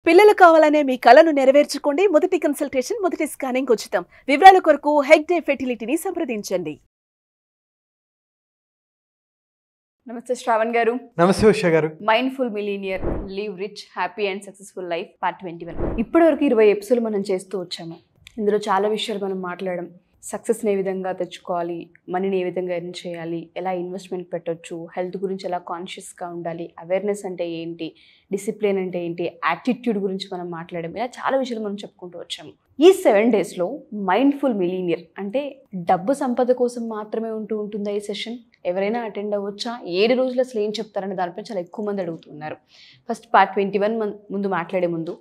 పిల్లలు కావాలనే మీ కలను నెరవేర్చుకోండి. మొదటి కన్సల్టేషన్, మొదటి స్కానింగ్ ఉచితం. వివరాల కొరకు హెగ్డే ఫెర్టిలిటీని సంప్రదించండి. నమస్తే శ్రావణ్ గారు. నమస్తే ఉషా గారు. Mindful millionaire, live rich, happy and successful life part 21. ఇప్పటివరకు 20 ఎపిసోడ్లు మనం చేస్తూ వచ్చాము. ఇందులో చాలా విషయాలు మనం మాట్లాడడం. సక్సెస్ని ఏ విధంగా తెచ్చుకోవాలి, మనీని ఏ విధంగా ఎర్న్ చేయాలి, ఎలా ఇన్వెస్ట్మెంట్ పెట్టొచ్చు, హెల్త్ గురించి ఎలా కాన్షియస్గా ఉండాలి, అవేర్నెస్ అంటే ఏంటి, డిసిప్లిన్ అంటే ఏంటి, యాటిట్యూడ్ గురించి మనం మాట్లాడడం, ఇలా చాలా విషయాలు మనం చెప్పుకుంటూ వచ్చాము. ఈ 7 డేస్లో మైండ్ఫుల్ మిలీనియర్ అంటే డబ్బు సంపద కోసం మాత్రమే ఉంటుందా ఈ సెషన్? ఎవరైనా అటెండ్ అవ్వచ్చా? 7 రోజులు అసలు ఏం చెప్తారనే దానిపై చాలా ఎక్కువ మంది అడుగుతున్నారు. ఫస్ట్ పార్ట్ 21 ముందు మాట్లాడే ముందు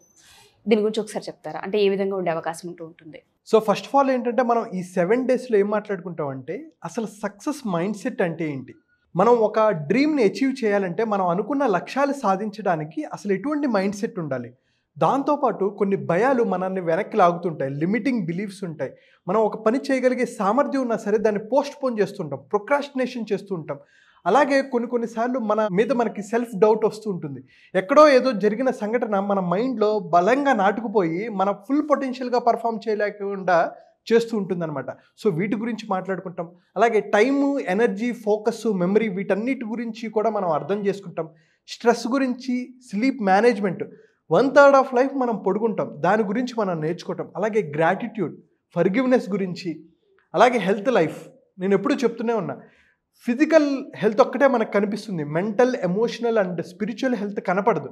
దీని గురించి ఒకసారి చెప్తారా? అంటే ఏ విధంగా ఉండే అవకాశం ఉంటుంది? సో ఫస్ట్ ఆఫ్ ఆల్ ఏంటంటే మనం ఈ 7 డేస్లో ఏం మాట్లాడుకుంటామంటే అసలు సక్సెస్ మైండ్ సెట్ అంటే ఏంటి, మనం ఒక డ్రీమ్ని అచీవ్ చేయాలంటే మనం అనుకున్న లక్ష్యాలు సాధించడానికి అసలు ఎటువంటి మైండ్ సెట్ ఉండాలి. దాంతోపాటు కొన్ని భయాలు మనల్ని వెనక్కి లాగుతుంటాయి, లిమిటింగ్ బిలీఫ్స్ ఉంటాయి. మనం ఒక పని చేయగలిగే సామర్థ్యం ఉన్నా సరే దాన్ని పోస్ట్ పోన్ చేస్తుంటాం, ప్రొక్రాస్టినేషన్ చేస్తూ ఉంటాం. అలాగే కొన్నిసార్లు మన మీద మనకి సెల్ఫ్ డౌట్ వస్తూ ఉంటుంది. ఎక్కడో ఏదో జరిగిన సంఘటన మన మైండ్లో బలంగా నాటుకుపోయి మన ఫుల్ పొటెన్షియల్గా పర్ఫామ్ చేయలేకుండా చేస్తూ ఉంటుందన్నమాట. సో వీటి గురించి మాట్లాడుకుంటాం. అలాగే టైము, ఎనర్జీ, ఫోకస్, మెమరీ వీటన్నిటి గురించి కూడా మనం అర్థం చేసుకుంటాం. స్ట్రెస్ గురించి, స్లీప్ మేనేజ్మెంట్, 1/3 ఆఫ్ లైఫ్ మనం పడుకుంటాం, దాని గురించి మనం నేర్చుకుంటాం. అలాగే గ్రాటిట్యూడ్, ఫర్గివ్నెస్ గురించి, అలాగే హెల్త్ లైఫ్. నేను ఎప్పుడూ చెప్తూనే ఉన్నా, ఫిజికల్ హెల్త్ ఒక్కటే మనకు కనిపిస్తుంది, mental, emotional and spiritual health కనపడదు.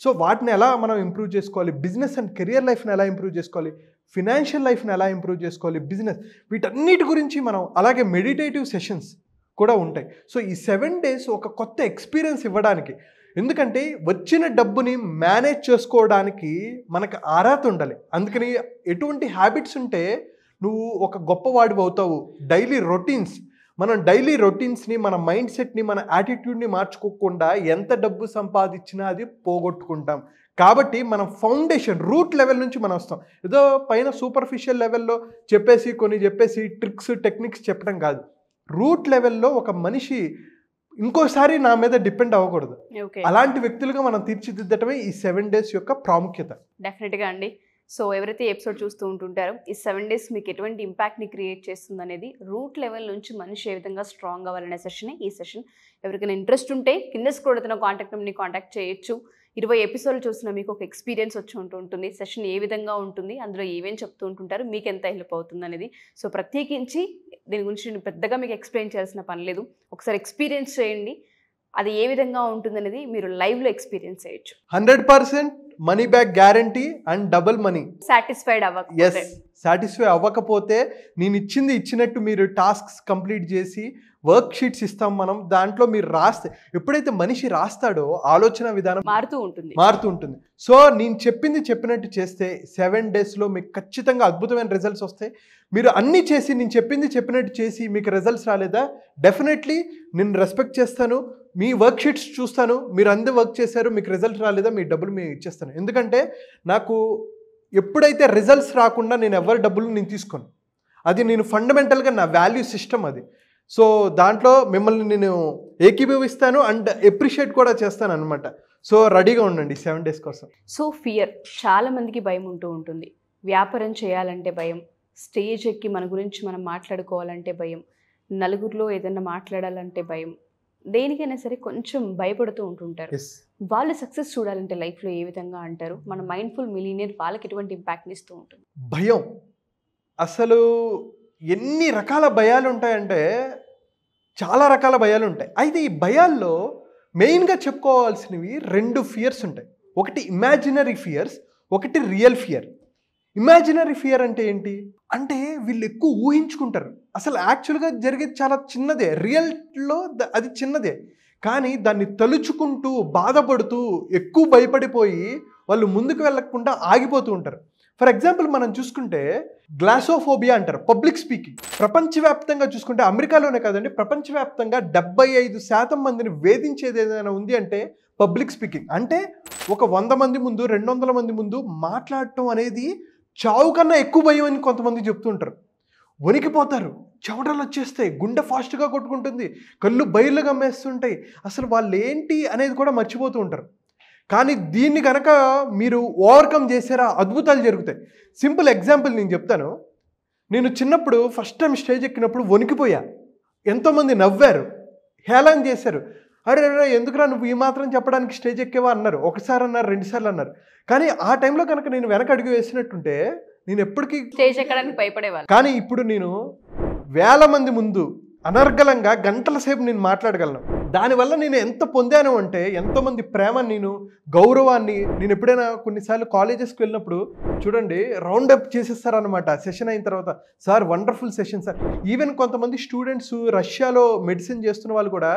సో వాటిని ఎలా మనం ఇంప్రూవ్ చేసుకోవాలి, బిజినెస్ అండ్ కెరియర్ లైఫ్ని ఎలా ఇంప్రూవ్ చేసుకోవాలి, ఫినాన్షియల్ లైఫ్ని ఎలా ఇంప్రూవ్ చేసుకోవాలి, బిజినెస్, వీటన్నిటి గురించి మనం, అలాగే మెడిటేటివ్ సెషన్స్ కూడా ఉంటాయి. సో ఈ 7 డేస్ ఒక కొత్త ఎక్స్పీరియన్స్ ఇవ్వడానికి, ఎందుకంటే వచ్చిన డబ్బుని మేనేజ్ చేసుకోవడానికి మనకు అర్హత ఉండాలి. అందుకని ఎటువంటి హ్యాబిట్స్ ఉంటే నువ్వు ఒక గొప్పవాడివి అవుతావు. డైలీ రొటీన్స్, మనం డైలీ రొటీన్స్ని, మన మైండ్ సెట్ని, మన యాటిట్యూడ్ని మార్చుకోకుండా ఎంత డబ్బు సంపాదించినా అది పోగొట్టుకుంటాం. కాబట్టి మనం ఫౌండేషన్, రూట్ లెవెల్ నుంచి మనం వస్తాం. ఏదో పైన సూపర్ఫిషియల్ లెవెల్లో చెప్పేసి ట్రిక్స్, టెక్నిక్స్ చెప్పడం కాదు. రూట్ లెవెల్లో ఒక మనిషి ఇంకోసారి నా మీద డిపెండ్ అవ్వకూడదు. అలాంటి వ్యక్తులుగా మనం తీర్చిదిద్దటమే ఈ 7 డేస్ యొక్క ప్రాముఖ్యత. డెఫినెట్గా అండి. సో ఎవరైతే ఎపిసోడ్ చూస్తూ ఉంటుంటారో ఈ 7 డేస్ మీకు ఎటువంటి ఇంపాక్ట్ని క్రియేట్ చేస్తుంది అనేది, రూట్ లెవెల్ నుంచి మనిషి ఏ విధంగా స్ట్రాంగ్ అవ్వాలనే సెషనే ఈ సెషన్. ఎవరికైనా ఇంట్రెస్ట్ ఉంటే కింద స్క్రోల్ అవుతున్న కాంటాక్ట్ నెంబర్ని కాంటాక్ట్ చేయొచ్చు. 20 ఎపిసోడ్లు చూసిన మీకు ఒక ఎక్స్పీరియన్స్ వచ్చి ఉంటుంది. సెషన్ ఏ విధంగా ఉంటుంది, అందులో ఏమేమి చెప్తూ ఉంటుంటారు, మీకు ఎంత హెల్ప్ అవుతుంది అనేది. సో ప్రత్యేకించి దీని గురించి నేను పెద్దగా మీకు ఎక్స్ప్లెయిన్ చేయాల్సిన పని లేదు. ఒకసారి ఎక్స్పీరియన్స్ చేయండి, అది ఏ విధంగా ఉంటుంది మీరు లైవ్లో ఎక్స్పీరియన్స్ చేయొచ్చు. 100% money back guarantee and double money. Satisfy అవ్వకపోతే నేను ఇచ్చినట్టు మీరు టాస్క్స్ కంప్లీట్ చేసి వర్క్ షీట్స్ ఇస్తాం మనం. దాంట్లో మీరు రాస్తే, ఎప్పుడైతే మనిషి రాస్తాడో ఆలోచన విధానం మారుతూ ఉంటుంది. సో నేను చెప్పినట్టు చేస్తే 7 డేస్లో మీకు ఖచ్చితంగా అద్భుతమైన రిజల్ట్స్ వస్తాయి. మీరు అన్నీ చేసి, నేను చెప్పినట్టు చేసి మీకు రిజల్ట్స్ రాలేదా, డెఫినెట్లీ నేను రెస్పెక్ట్ చేస్తాను. మీ వర్క్ షీట్స్ చూస్తాను, మీరు అందరూ వర్క్ చేశారు, మీకు రిజల్ట్ రాలేదా, మీ డబ్బులు మీకు ఇచ్చేస్తాను. ఎందుకంటే నాకు ఎప్పుడైతే రిజల్ట్స్ రాకుండా నేను ఎవరి డబ్బులు నేను తీసుకోను. అది నేను ఫండమెంటల్గా నా వాల్యూ సిస్టమ్ అది. సో దాంట్లో మిమ్మల్ని నేను ఏకీభవిస్తాను అండ్ ఎప్రిషియేట్ కూడా చేస్తాను అనమాట. సో రెడీగా ఉండండి 7 డేస్ కోసం. సో ఫియర్, చాలా మందికి భయం ఉంటుంది. వ్యాపారం చేయాలంటే భయం, స్టేజ్ ఎక్కి మన గురించి మనం మాట్లాడుకోవాలంటే భయం, నలుగురిలో ఏదైనా మాట్లాడాలంటే భయం, దేనికైనా సరే కొంచెం భయపడుతూ ఉంటుంటారు. వాళ్ళు సక్సెస్ చూడాలంటే లైఫ్లో ఏ విధంగా అంటారు? మన మైండ్ఫుల్ మిలీనియర్ వాళ్ళకి ఎటువంటి ఇంపాక్ట్ని ఇస్తూ ఉంటుంది? భయం, అసలు ఎన్ని రకాల భయాలు ఉంటాయంటే చాలా రకాల భయాలు ఉంటాయి. అయితే ఈ భయాల్లో మెయిన్గా చెప్పుకోవాల్సినవి 2 ఫియర్స్ ఉంటాయి. ఒకటి ఇమాజినరీ ఫియర్స్, ఒకటి రియల్ ఫియర్. ఇమాజినరీ ఫియర్ అంటే ఏంటి అంటే వీళ్ళు ఎక్కువ ఊహించుకుంటారు. అసలు యాక్చువల్గా జరిగేది చాలా చిన్నదే, రియల్లో అది చిన్నదే, కానీ దాన్ని తలుచుకుంటూ బాధపడుతూ ఎక్కువ భయపడిపోయి వాళ్ళు ముందుకు వెళ్ళకుండా ఆగిపోతూ ఉంటారు. ఫర్ ఎగ్జాంపుల్ మనం చూసుకుంటే గ్లాసోఫోబియా అంటారు, పబ్లిక్ స్పీకింగ్. ప్రపంచవ్యాప్తంగా చూసుకుంటే, అమెరికాలోనే కాదండి, ప్రపంచవ్యాప్తంగా 75% మందిని వేధించేది ఏదైనా ఉంది అంటే పబ్లిక్ స్పీకింగ్. అంటే ఒక 100 మంది ముందు, 200 మంది ముందు మాట్లాడటం అనేది చావు కన్నా ఎక్కువ భయం అని కొంతమంది చెప్తుంటారు. వణికిపోతారు, చెమటలు వచ్చేస్తాయి, గుండె ఫాస్ట్గా కొట్టుకుంటుంది, కళ్ళు బయలు గమ్మేస్తుంటాయి, అసలు వాళ్ళు ఏంటి అనేది కూడా మర్చిపోతూ ఉంటారు. కానీ దీన్ని కనుక మీరు ఓవర్కమ్ చేసారా అద్భుతాలు జరుగుతాయి. సింపుల్ ఎగ్జాంపుల్ నేను చెప్తాను. నేను చిన్నప్పుడు ఫస్ట్ టైం స్టేజ్ ఎక్కినప్పుడు వణికిపోయా. ఎంతోమంది నవ్వారు, హేళన చేశారు. అరే అరే ఎందుకురా నువ్వు ఈ మాత్రం చెప్పడానికి స్టేజ్ ఎక్కేవా అన్నారు. ఒకసారి అన్నారు, 2 సార్లు అన్నారు. కానీ ఆ టైంలో కనుక నేను వెనక అడుగు వేసినట్టుంటే నేను ఎప్పటికీ స్టేజ్ ఎక్కడానికి భయపడేవాళ్ళు. కానీ ఇప్పుడు నేను వేల మంది ముందు అనర్గళంగా గంటల సేపు నేను మాట్లాడగలను. దానివల్ల నేను ఎంత పొందాను అంటే ఎంతోమంది ప్రేమ, నేను గౌరవాన్ని. నేను ఎప్పుడైనా కొన్నిసార్లు కాలేజెస్కి వెళ్ళినప్పుడు చూడండి రౌండ్ అప్ చేసేస్తారనమాట సెషన్ అయిన తర్వాత. Sir wonderful session sir. Even కొంతమంది స్టూడెంట్స్ రష్యాలో మెడిసిన్ చేస్తున్న వాళ్ళు కూడా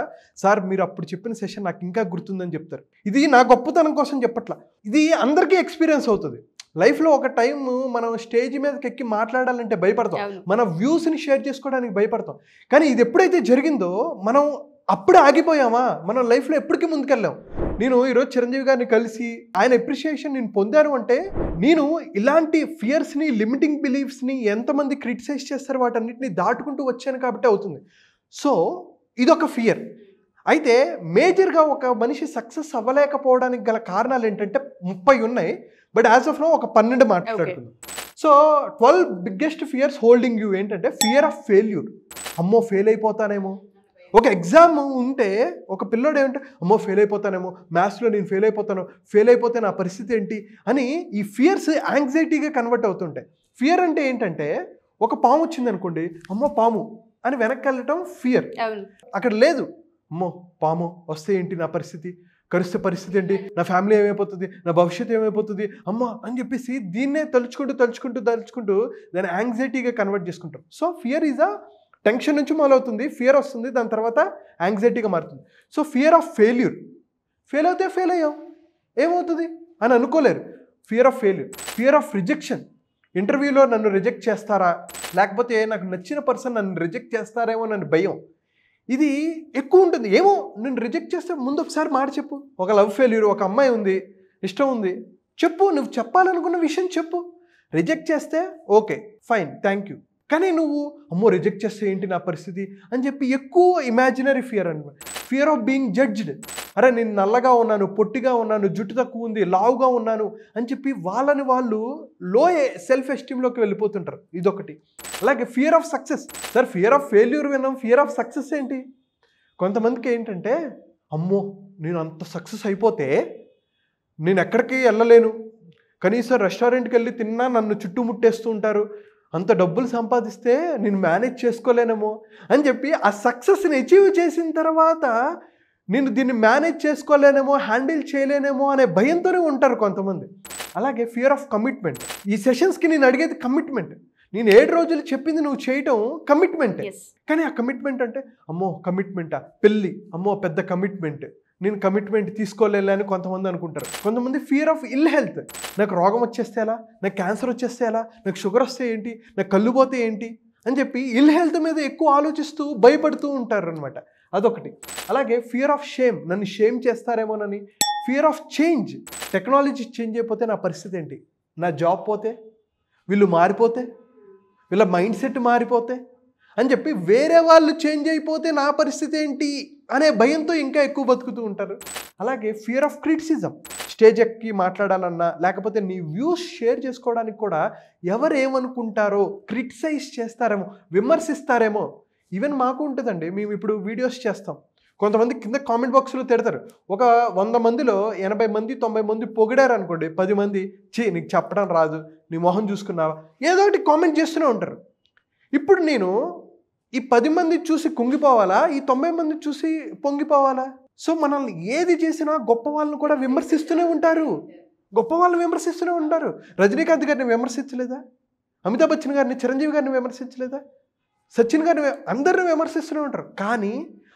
సార్ మీరు అప్పుడు చెప్పిన సెషన్ నాకు ఇంకా గుర్తుందని చెప్తారు. ఇది నా గొప్పతనం కోసం చెప్పట్లా, ఇది అందరికీ ఎక్స్పీరియన్స్ అవుతుంది. లైఫ్లో ఒక టైం మనం స్టేజ్ మీదకి ఎక్కి మాట్లాడాలంటే భయపడతాం, మన వ్యూస్ని షేర్ చేసుకోవడానికి భయపడతాం. కానీ ఇది ఎప్పుడైతే జరిగిందో మనం అప్పుడే ఆగిపోయామా, మనం లైఫ్లో ఎప్పటికీ ముందుకెళ్ళాం. నేను ఈరోజు చిరంజీవి గారిని కలిసి ఆయన అప్రిషియేషన్ నేను పొందాను అంటే నేను ఇలాంటి ఫియర్స్ని, లిమిటింగ్ బిలీఫ్స్ని ఎంతమంది క్రిటిసైజ్ చేస్తారు వాటన్నిటిని దాటుకుంటూ వచ్చాను కాబట్టి అవుతుంది. సో ఇదొక ఫియర్. అయితే మేజర్గా ఒక మనిషి సక్సెస్ అవ్వలేకపోవడానికి గల కారణాలు ఏంటంటే 30 ఉన్నాయి. బట్ యాజ్ ఆఫ్ నో ఒక 12 మాట్లాడుకుందాం. So 12 biggest fears holding you ఏంటంటే ఫియర్ ఆఫ్ ఫెయిల్యూర్. అమ్మో ఫెయిల్ అయిపోతానేమో. ఒక ఎగ్జామ్ ఉంటే ఒక పిల్లోడు ఏమంటే అమ్మో ఫెయిల్ అయిపోతానేమో, మ్యాథ్స్లో నేను ఫెయిల్ అయిపోతాను, ఫెయిల్ అయిపోతే నా పరిస్థితి ఏంటి అని ఈ ఫియర్స్ యాంగ్జైటీగా కన్వర్ట్ అవుతుంటాయి. ఫియర్ అంటే ఏంటంటే ఒక పాము వచ్చింది అనుకోండి, అమ్మో పాము అని వెనక్కి వెళ్ళటం ఫియర్. అక్కడ లేదు అమ్మో పాము వస్తే ఏంటి నా పరిస్థితి, కరిస్తే పరిస్థితి ఏంటి, నా ఫ్యామిలీ ఏమైపోతుంది, నా భవిష్యత్తు ఏమైపోతుంది అమ్మ అని చెప్పేసి దీన్నే తలుచుకుంటూ దాన్ని యాంగ్జైటీగా కన్వర్ట్ చేసుకుంటాం. So fear is a tension నుంచి మొదలవుతుంది, ఫియర్ వస్తుంది, దాని తర్వాత యాంగ్జైటీగా మారుతుంది. So fear of failure, fail అవుతే ఫెయిల్ అయ్యాం ఏమవుతుంది అని అనుకోలేరు. Fear of failure. Fear of rejection. ఇంటర్వ్యూలో నన్ను రిజెక్ట్ చేస్తారా, లేకపోతే నాకు నచ్చిన పర్సన్ నన్ను రిజెక్ట్ చేస్తారేమో నన్ను భయం, ఇది ఎక్కువ ఉంటుంది. ఏమో నేను రిజెక్ట్ చేస్తే ముందు ఒకసారి మాట చెప్పు. ఒక లవ్ ఫెయిల్యూర్, ఒక అమ్మాయి ఉంది, ఇష్టం ఉంది, చెప్పు, నువ్వు చెప్పాలనుకున్న విషయం చెప్పు. రిజెక్ట్ చేస్తే ఓకే ఫైన్ థ్యాంక్ యూ, కానీ నువ్వు అమ్మో రిజెక్ట్ చేస్తే ఏంటి నా పరిస్థితి అని చెప్పి ఎక్కువ ఇమాజినరీ ఫియర్ అనమాట. Fear of being judged. అరే నేను నల్లగా ఉన్నాను, పొట్టిగా ఉన్నాను, జుట్టు తక్కువ ఉంది, లావుగా ఉన్నాను అని చెప్పి వాళ్ళని వాళ్ళు లో సెల్ఫ్ ఎస్టీమ్లోకి వెళ్ళిపోతుంటారు. ఇదొకటి. అలాగే fear of success. Sir fear of failure విన్నాం, ఫియర్ ఆఫ్ సక్సెస్ ఏంటి? కొంతమందికి ఏంటంటే అమ్మో నేను అంత సక్సెస్ అయిపోతే నేను ఎక్కడికి వెళ్ళలేను, కనీసం రెస్టారెంట్కి వెళ్ళి తిన్నా నన్ను చుట్టుముట్టేస్తూ ఉంటారు, అంత డబ్బులు సంపాదిస్తే నేను మేనేజ్ చేసుకోలేనేమో అని చెప్పి ఆ సక్సెస్ని అచీవ్ చేసిన తర్వాత నేను దీన్ని మేనేజ్ చేసుకోలేనేమో, హ్యాండిల్ చేయలేనేమో అనే భయంతోనే ఉంటారు కొంతమంది. అలాగే ఫియర్ ఆఫ్ కమిట్మెంట్. ఈ సెషన్స్కి నేను అడిగేది కమిట్మెంట్. నేను 7 రోజులు చెప్పింది నువ్వు చేయటం కమిట్మెంట్. కానీ ఆ కమిట్మెంట్ అంటే అమ్మో కమిట్మెంటా, పెళ్ళి అమ్మో పెద్ద కమిట్మెంట్, నేను కమిట్మెంట్ తీసుకోలేను అని కొంతమంది అనుకుంటారు. కొంతమంది ఫియర్ ఆఫ్ ఇల్ హెల్త్. నాకు రోగం వచ్చేస్తే ఎలా, నాకు క్యాన్సర్ వచ్చేస్తే ఎలా, నాకు షుగర్ వస్తే ఏంటి, నాకు కళ్ళు పోతే ఏంటి అని చెప్పి ఇల్ హెల్త్ మీద ఎక్కువ ఆలోచిస్తూ భయపడుతూ ఉంటారు అనమాట. అదొకటి. అలాగే ఫియర్ ఆఫ్ షేమ్. నన్ను షేమ్ చేస్తారేమోనని. Fear of change. Technology change అయిపోతే నా పరిస్థితి ఏంటి, నా జాబ్ పోతే, వీళ్ళు మారిపోతే, వీళ్ళ మైండ్ సెట్ మారిపోతే అని చెప్పి వేరే వాళ్ళు చేంజ్ అయిపోతే నా పరిస్థితి ఏంటి అనే భయంతో ఇంకా ఎక్కువ బతుకుతూ ఉంటారు. అలాగే ఫియర్ ఆఫ్ క్రిటిసిజం. స్టేజ్ ఎక్కి మాట్లాడాలన్నా లేకపోతే నీ వ్యూస్ షేర్ చేసుకోవడానికి కూడా ఎవరు ఏమనుకుంటారో, క్రిటిసైజ్ చేస్తారేమో, విమర్శిస్తారేమో. ఈవెన్ మాకు ఉంటుందండి, మేము ఇప్పుడు వీడియోస్ చేస్తాం, కొంతమంది కింద కామెంట్ బాక్స్లో తిడతారు. ఒక 100 మందిలో 80 మంది 90 మంది పొగిడారు అనుకోండి, 10 మంది చీ నీకు చెప్పడం రాదు, నీ మొహం చూసుకున్నావా, ఏదో ఒకటి కామెంట్ చేస్తూనే ఉంటారు. ఇప్పుడు నేను ఈ 10 మంది చూసి కుంగిపోవాలా, ఈ 90 మంది చూసి పొంగిపోవాలా? సో మనల్ని ఏది చేసినా గొప్ప వాళ్ళని కూడా విమర్శిస్తూనే ఉంటారు, గొప్ప వాళ్ళని విమర్శిస్తూనే ఉంటారు. రజనీకాంత్ గారిని విమర్శించలేదా, అమితాబ్ బచ్చన్ గారిని, చిరంజీవి గారిని విమర్శించలేదా, సచిన్ గారిని, అందరిని విమర్శిస్తూనే ఉంటారు. కానీ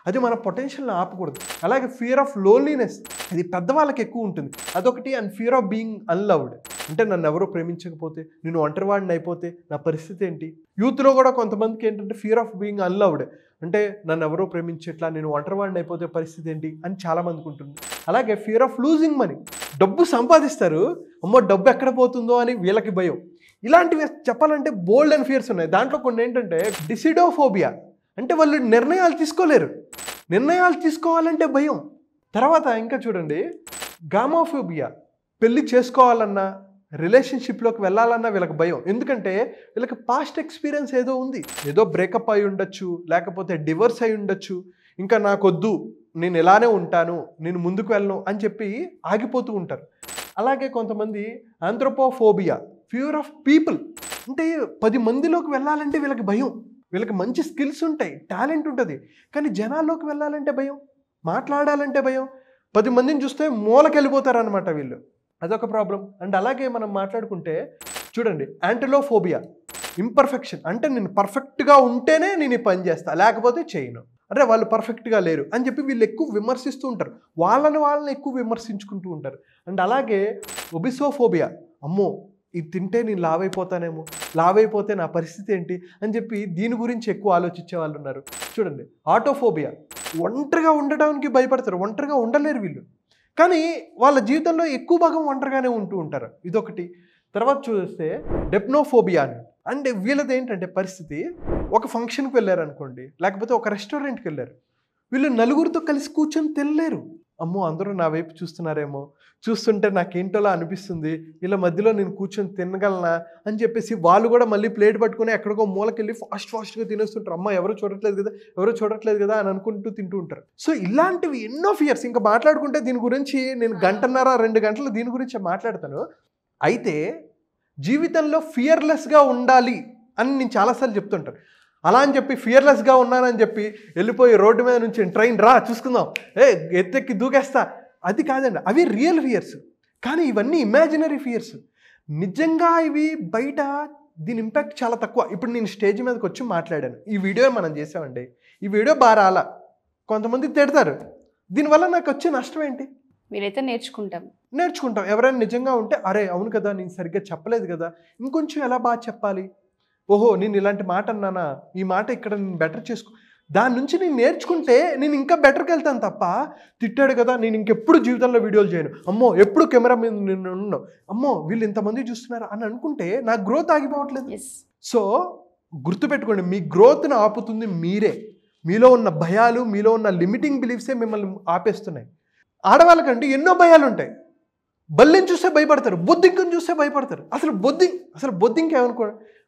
అది మన పొటెన్షియల్ని ఆపకూడదు. అలాగే ఫియర్ ఆఫ్ లోన్లీనెస్. ఇది పెద్దవాళ్ళకి ఎక్కువ ఉంటుంది, అదొకటి. And fear of being unloved. అంటే నన్ను ఎవరో ప్రేమించకపోతే, నేను ఒంటరివాడిని అయిపోతే నా పరిస్థితి ఏంటి. యూత్లో కూడా కొంతమందికి ఏంటంటే ఫియర్ ఆఫ్ బీయింగ్ అన్లవ్డ్. అంటే నన్ను ఎవరో ప్రేమించేట్లా, నేను ఒంటరివాడిని అయిపోతే పరిస్థితి ఏంటి అని చాలామందికి ఉంటుంది. అలాగే ఫియర్ ఆఫ్ లూజింగ్ మనీ. డబ్బు సంపాదిస్తారు, అమ్మో డబ్బు ఎక్కడ పోతుందో అని వీళ్ళకి భయం. ఇలాంటివి చెప్పాలంటే బోల్డ్ అండ్ ఫియర్స్ ఉన్నాయి. దాంట్లో కొన్ని ఏంటంటే డిసిడోఫోబియా. అంటే వాళ్ళు నిర్ణయాలు తీసుకోలేరు, నిర్ణయాలు తీసుకోవాలంటే భయం. తర్వాత ఇంకా చూడండి గామాఫోబియా, పెళ్లి చేసుకోవాలన్నా రిలేషన్షిప్లోకి వెళ్ళాలన్నా వీళ్ళకి భయం. ఎందుకంటే వీళ్ళకి పాస్ట్ ఎక్స్పీరియన్స్ ఏదో ఉంది, ఏదో బ్రేకప్ అయి ఉండొచ్చు, లేకపోతే డివోర్స్ అయి ఉండొచ్చు, ఇంకా నాకొద్దు, నేను ఇలానే ఉంటాను, నేను ముందుకు వెళ్ళను అని చెప్పి ఆగిపోతూ ఉంటారు. అలాగే కొంతమంది ఆంథ్రోపోఫోబియా, ఫియర్ ఆఫ్ పీపుల్, అంటే 10 మందిలోకి వెళ్ళాలంటే వీళ్ళకి భయం. వీళ్ళకి మంచి స్కిల్స్ ఉంటాయి, టాలెంట్ ఉంటుంది, కానీ జనాల్లోకి వెళ్ళాలంటే భయం, మాట్లాడాలంటే భయం. 10 మందిని చూస్తే మూలకి వెళ్ళిపోతారు అనమాట వీళ్ళు. అదొక ప్రాబ్లం. అండ్ అలాగే మనం మాట్లాడుకుంటే చూడండి, యాంటిలోఫోబియా, ఇంపర్ఫెక్షన్, అంటే నేను పర్ఫెక్ట్గా ఉంటేనే నేను ఈ పని చేస్తా, లేకపోతే చేయను, అంటే వాళ్ళు పర్ఫెక్ట్గా లేరు అని చెప్పి వీళ్ళు ఎక్కువ విమర్శిస్తూ ఉంటారు, వాళ్ళని ఎక్కువ విమర్శించుకుంటూ ఉంటారు. అండ్ అలాగే ఒబిసోఫోబియా, అమ్మో ఇది తింటే నేను లావైపోతానేమో, లావైపోతే నా పరిస్థితి ఏంటి అని చెప్పి దీని గురించి ఎక్కువ ఆలోచించే వాళ్ళు ఉన్నారు. చూడండి, ఆటోఫోబియా, ఒంటరిగా ఉండడానికి భయపడతారు, ఒంటరిగా ఉండలేరు వీళ్ళు, కానీ వాళ్ళ జీవితంలో ఎక్కువ భాగం ఒంటరిగానే ఉంటూ ఉంటారు. ఇదొకటి. తర్వాత చూస్తే డెప్నోఫోబియా అని, అంటే వీళ్ళది ఏంటంటే పరిస్థితి, ఒక ఫంక్షన్కి వెళ్ళారు అనుకోండి, లేకపోతే ఒక రెస్టారెంట్కి వెళ్ళారు, వీళ్ళు నలుగురితో కలిసి కూర్చొని తినలేరు. అమ్మో అందరూ నా వైపు చూస్తున్నారేమో, చూస్తుంటే నాకేంటోలా అనిపిస్తుంది, ఇలా మధ్యలో నేను కూర్చొని తినగలనా అని చెప్పేసి వాళ్ళు కూడా మళ్ళీ ప్లేట్ పట్టుకుని ఎక్కడికో మూలకెళ్ళి ఫాస్ట్గా తినేస్తుంటారు. అమ్మ ఎవరు చూడట్లేదు కదా అని అనుకుంటూ తింటూ ఉంటారు. సో ఇలాంటివి ఎన్నో ఫియర్స్, ఇంకా మాట్లాడుకుంటే దీని గురించి నేను 1.5-2 గంటలు దీని గురించి మాట్లాడతాను. అయితే జీవితంలో ఫియర్లెస్గా ఉండాలి అని నేను చాలాసార్లు చెప్తుంటాను. అలా అని చెప్పి ఫియర్లెస్గా ఉన్నానని చెప్పి వెళ్ళిపోయి రోడ్డు మీద నుంచి ట్రైన్ రా చూసుకుందాం, ఎత్తెక్కి దూకేస్తా, అది కాదండి. అవి రియల్ ఫియర్స్, కానీ ఇవన్నీ ఇమాజినరీ ఫియర్స్. నిజంగా ఇవి బయట దీని ఇంపాక్ట్ చాలా తక్కువ. ఇప్పుడు నేను స్టేజ్ మీదకి వచ్చి మాట్లాడాను, ఈ వీడియో మనం చేసామండి, ఈ వీడియో బాగా రాలా, కొంతమంది తిడతారు, దీనివల్ల నాకు వచ్చే నష్టం ఏంటి? మీరైతే నేర్చుకుంటాం. ఎవరైనా నిజంగా ఉంటే అరే అవును కదా, నేను సరిగ్గా చెప్పలేదు కదా, ఇంకొంచెం ఎలా బాగా చెప్పాలి, ఓహో నేను ఇలాంటి మాట అన్నానా, ఈ మాట ఇక్కడ నేను బెటర్ చేసుకో, దాని నుంచి నేను నేర్చుకుంటే నేను ఇంకా బెటర్కి వెళ్తాను తప్ప, తిట్టాడు కదా నేను ఇంకెప్పుడు జీవితంలో వీడియోలు చేయను, అమ్మో ఎప్పుడు కెమెరా మీద నేను ఉన్నాను, అమ్మో వీళ్ళు ఇంతమంది చూస్తున్నారు అని అనుకుంటే నా గ్రోత్ ఆగిపోవట్లేదు. సో గుర్తుపెట్టుకోండి, మీ గ్రోత్ని ఆపుతుంది మీరే. మీలో ఉన్న భయాలు, మీలో ఉన్న లిమిటింగ్ బిలీఫ్సే మిమ్మల్ని ఆపేస్తున్నాయి. ఆడవాళ్ళకంటే ఎన్నో భయాలు ఉంటాయి. బల్లిని చూస్తే భయపడతారు, బొద్దింకని చూస్తే భయపడతారు. అసలు బొద్దింక ఏమనుకో,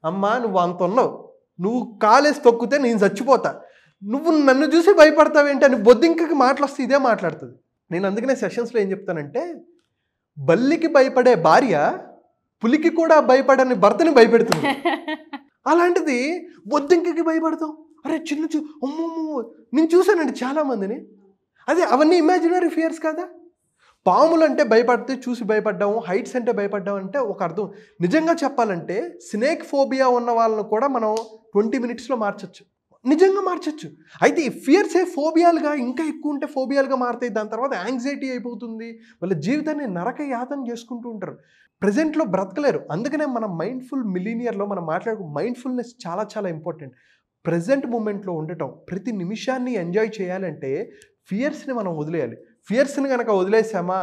అమ్మా నువ్వు అంత ఉన్నావు, నువ్వు కాలేసి తొక్కితే నేను చచ్చిపోతా, నువ్వు నన్ను చూసి భయపడతావేంటి అని బొద్దింకకి మాటలు వస్తే ఇదే మాట్లాడుతుంది. నేను అందుకనే సెషన్స్లో ఏం చెప్తానంటే, బల్లికి భయపడే భార్య పులికి కూడా భయపడని భర్తని భయపెడుతుంది. అలాంటిది బొద్దింకకి భయపడతాం, అరే అమ్మో నేను చూశానండి చాలామందిని. అదే అవన్నీ ఇమాజినరీ ఫియర్స్ కదా. పాములు అంటే భయపడితే చూసి భయపడ్డాము, హైట్స్ అంటే భయపడ్డాము అంటే ఒక అర్థం. నిజంగా చెప్పాలంటే స్నేక్ ఫోబియా ఉన్న వాళ్ళను కూడా మనం 20 మినిట్స్లో మార్చచ్చు, నిజంగా మార్చచ్చు. అయితే ఈ ఫియర్సే ఫోబియాలుగా ఇంకా ఎక్కువ ఉంటే ఫోబియాలుగా మారుతాయి. దాని తర్వాత యాంగ్జైటీ అయిపోతుంది, వాళ్ళ జీవితాన్ని నరక యాతన చేసుకుంటూ ఉంటారు, ప్రజెంట్లో బ్రతకలేరు. అందుకనే మనం మైండ్ఫుల్ మిలీనియర్లో మనం మైండ్ఫుల్నెస్ చాలా చాలా ఇంపార్టెంట్. ప్రజెంట్ మూమెంట్లో ఉండటం, ప్రతి నిమిషాన్ని ఎంజాయ్ చేయాలంటే ఫియర్స్ని మనం వదిలేయాలి. ఫియర్స్ని కనుక వదిలేసామా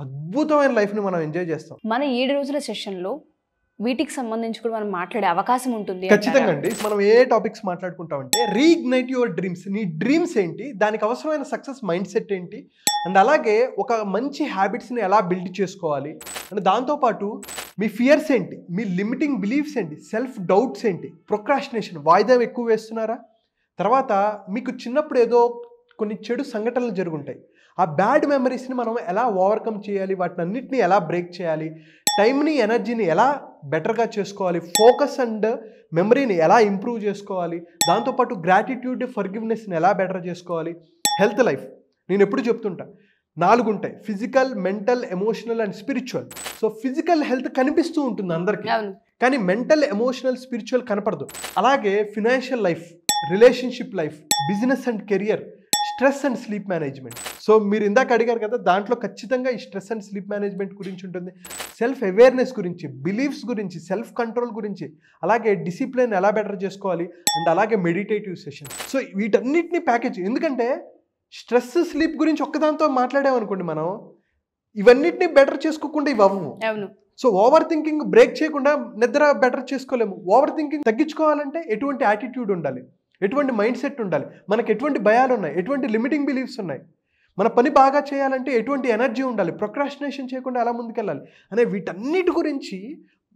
అద్భుతమైన లైఫ్ని మనం ఎంజాయ్ చేస్తాం. మన 7 రోజుల సెషన్లో వీటికి సంబంధించి కూడా మనం మాట్లాడే అవకాశం ఉంటుంది. ఖచ్చితంగా అండి. మనం ఏ టాపిక్స్ మాట్లాడుకుంటామంటే రీఇగ్నైట్ యువర్ డ్రీమ్స్, నీ డ్రీమ్స్ ఏంటి, దానికి అవసరమైన సక్సెస్ మైండ్ సెట్ ఏంటి, అండ్ అలాగే ఒక మంచి హ్యాబిట్స్ని ఎలా బిల్డ్ చేసుకోవాలి, అండ్ దాంతోపాటు మీ ఫియర్స్ ఏంటి, మీ లిమిటింగ్ బిలీఫ్స్ ఏంటి, సెల్ఫ్ డౌట్స్ ఏంటి, ప్రొక్రాస్టినేషన్ వాయిదా ఎక్కువ వేస్తున్నారా, తర్వాత మీకు చిన్నప్పుడు ఏదో కొన్ని చెడు సంఘటనలు జరుగుంటాయి, ఆ బ్యాడ్ మెమరీస్ని మనం ఎలా ఓవర్కమ్ చేయాలి, వాటిని అన్నింటినీ ఎలా బ్రేక్ చేయాలి, టైంని ఎనర్జీని ఎలా బెటర్గా చేసుకోవాలి, ఫోకస్ అండ్ మెమరీని ఎలా ఇంప్రూవ్ చేసుకోవాలి, దాంతోపాటు గ్రాటిట్యూడ్ ఫర్గివ్నెస్ని ఎలా బెటర్ చేసుకోవాలి, హెల్త్ లైఫ్. నేను ఎప్పుడు చెప్తుంటా 4 ఉంటాయి, physical, mental, emotional and spiritual. So physical health కనిపిస్తూ ఉంటుంది అందరికీ, కానీ మెంటల్, ఎమోషనల్, స్పిరిచువల్ కనపడదు. అలాగే financial life, relationship life, business and career, stress and sleep management. So మీరు ఇందాక అడిగారు కదా, దాంట్లో ఖచ్చితంగా ఈ స్ట్రెస్ అండ్ స్లీప్ మేనేజ్మెంట్ గురించి ఉంటుంది, సెల్ఫ్ అవేర్నెస్ గురించి, బిలీఫ్స్ గురించి, సెల్ఫ్ కంట్రోల్ గురించి, అలాగే డిసిప్లిన్ ఎలా బెటర్ చేసుకోవాలి, అండ్ అలాగే మెడిటేటివ్ సెషన్. సో వీటన్నిటిని ప్యాకేజ్. ఎందుకంటే స్ట్రెస్, స్లీప్ గురించి ఒక్కదాంతో మాట్లాడామనుకోండి, మనం ఇవన్నిటిని బెటర్ చేసుకోకుండా ఇవి అవ్వము. సో ఓవర్ థింకింగ్ బ్రేక్ చేయకుండా నిద్ర బెటర్ చేసుకోలేము. ఓవర్ థింకింగ్ తగ్గించుకోవాలంటే ఎటువంటి యాటిట్యూడ్ ఉండాలి, ఎటువంటి మైండ్ సెట్ ఉండాలి, మనకు ఎటువంటి భయాలు ఉన్నాయి, ఎటువంటి లిమిటింగ్ బిలీఫ్స్ ఉన్నాయి, మన పని బాగా చేయాలంటే ఎటువంటి ఎనర్జీ ఉండాలి, ప్రొక్రాస్టినేషన్ చేయకుండా ఎలా ముందుకెళ్ళాలి అనే వీటన్నిటి గురించి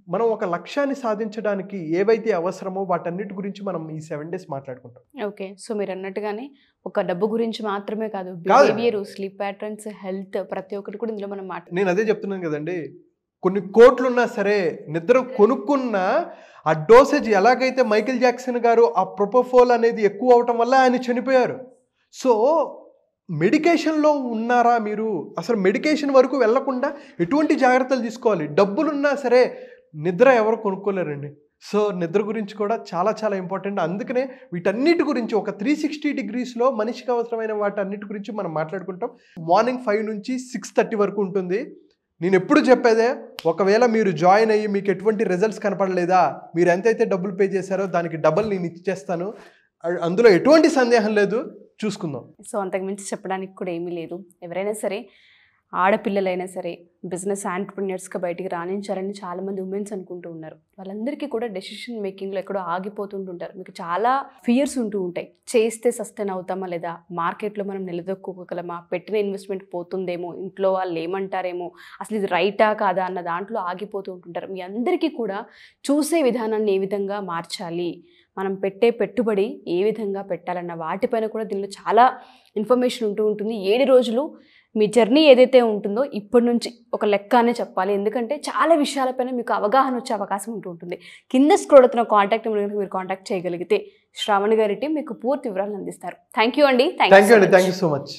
మనం ఒక లక్ష్యాన్ని సాధించడానికి ఏవైతే అవసరమో వాటన్నిటి గురించి మనం ఈ 7 days మాట్లాడుకుంటాం. ఓకే, సో మీరు అన్నట్టుగానే ఒక డబ్బు గురించి మాత్రమే కాదు, బిహేవియర్, స్లీప్ ప్యాటర్న్స్, హెల్త్, ప్రతి ఒక్కటి కూడా ఇందులో మనం నేను అదే చెప్తున్నాను కదండి, కొన్ని కోట్లున్నా సరే నిద్ర కొనుక్కున్న ఆ డోసేజ్ ఎలాగైతే మైకేల్ జాక్సన్ గారు ఆ ప్రొపోఫోల్ అనేది ఎక్కువ అవటం వల్ల ఆయన చనిపోయారు. సో మెడికేషన్లో ఉన్నారా మీరు? అసలు మెడికేషన్ వరకు వెళ్లకుండా ఎటువంటి జాగ్రత్తలు తీసుకోవాలి? డబ్బులున్నా సరే నిద్ర ఎవరు కొనుక్కోలేరండి. సో నిద్ర గురించి కూడా చాలా చాలా ఇంపార్టెంట్. అందుకనే వీటన్నిటి గురించి ఒక 360 degreesలో మనిషికి అవసరమైన వాటన్నిటి గురించి మనం మాట్లాడుకుంటాం. మార్నింగ్ 5 నుంచి 6:30 వరకు ఉంటుంది. నేను ఎప్పుడు చెప్పేదే, ఒకవేళ మీరు జాయిన్ అయ్యి మీకు ఎటువంటి రిజల్ట్స్ కనపడలేదా, మీరు ఎంతైతే డబ్బులు పే చేశారో దానికి డబల్ నేను ఇచ్చేస్తాను, అందులో ఎటువంటి సందేహం లేదు, చూసుకుందాం. సో అంతకుమించి చెప్పడానికి కూడా ఏమీ లేదు. ఎవరైనా సరే, ఆడపిల్లలైనా సరే బిజినెస్ ఆంటర్ప్రినర్స్గా బయటికి రాణించారని చాలామంది ఉమెన్స్ అనుకుంటూ ఉన్నారు. వాళ్ళందరికీ కూడా డెసిషన్ మేకింగ్లో ఎక్కడో ఆగిపోతుంటుంటారు. మీకు చాలా ఫియర్స్ ఉంటూ ఉంటాయి. చేస్తే సస్టైన్ అవుతామా లేదా, మార్కెట్లో మనం నిలదొక్కుకోగలమా, పెట్టిన ఇన్వెస్ట్మెంట్ పోతుందేమో, ఇంట్లో వాళ్ళు ఏమంటారేమో, అసలు ఇది రైటా కాదా అన్న దాంట్లో ఆగిపోతూ ఉంటుంటారు. మీ అందరికీ కూడా చూసే విధానాన్ని ఏ విధంగా మార్చాలి, మనం పెట్టే పెట్టుబడి ఏ విధంగా పెట్టాలన్న వాటిపైన కూడా దీనిలో చాలా ఇన్ఫర్మేషన్ ఉంటూ ఉంటుంది. 7 రోజులు మీ జర్నీ ఏదైతే ఉంటుందో ఇప్పటి నుంచి ఒక లెక్క అనే చెప్పాలి. ఎందుకంటే చాలా విషయాలపైన మీకు అవగాహన వచ్చే అవకాశం ఉంటూ ఉంటుంది. కింద స్క్రోల్ అవుతున్న కాంటాక్ట్ నెంబర్ మీరు కాంటాక్ట్ చేయగలిగితే శ్రావణి గారి టీం మీకు పూర్తి వివరాలను అందిస్తారు. థ్యాంక్ యూ అండి. Thank you so much.